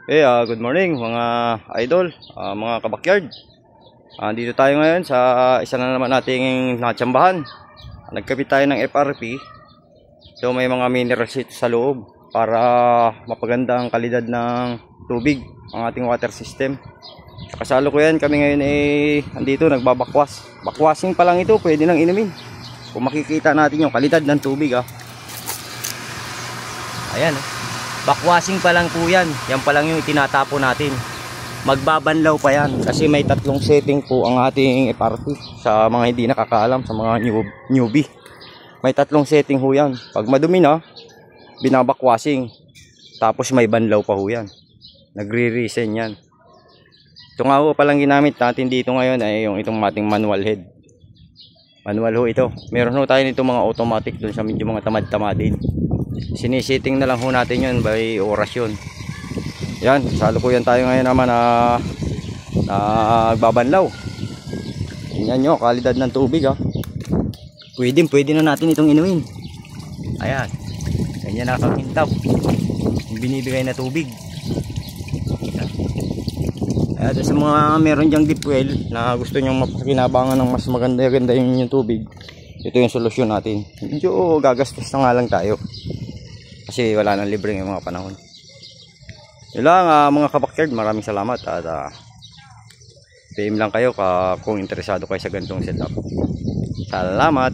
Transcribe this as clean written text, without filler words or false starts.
Good morning mga idol, mga kabakyard. Dito tayo ngayon sa isa na naman nating natsambahan. Nagkabit tayo ng FRP. So may mga mineral sheet sa loob para mapaganda ang kalidad ng tubig ang ating water system. Kasalukuyan kami ngayon andito nagbabakwas. Bakwasing pa lang ito, pwede nang inumin. Kung makikita natin yung kalidad ng tubig Ayan Bakwasing pa lang po yan. Yan pa lang yung itinatapo natin. Magbabanlaw pa yan. Kasi may tatlong setting po ang ating FRP. Sa mga hindi nakakaalam, sa mga newbie. May tatlong setting ho yan. Pag madumi na, binabakwasing. Tapos may banlaw pa ho yan. Nagre-resin yan. Ito nga ho palang ginamit natin dito ngayon ay yung itong ating manual head. Manual ho ito. Meron ho tayo nito mga automatic dun sa medyo mga tamad-tamadin. Sinisiting na lang ho natin yun by orasyon. Yan, salukuyan tayo ngayon naman na nagbabanlaw. Tingnan nyo, kalidad ng tubig Pwede na natin itong inumin. Ayan, ganyan nakakintab yung binibigay na tubig. Ayan, sa mga meron dyang deep well na gusto nyong mapakinabangan ng mas maganda yung tubig, ito yung solusyon natin. Medyo gagastos na nga lang tayo kasi wala nang libreng yung mga panahon. Yun lang mga kabakyard, maraming salamat at PM lang kayo kung interesado kayo sa ganitong setup. Salamat.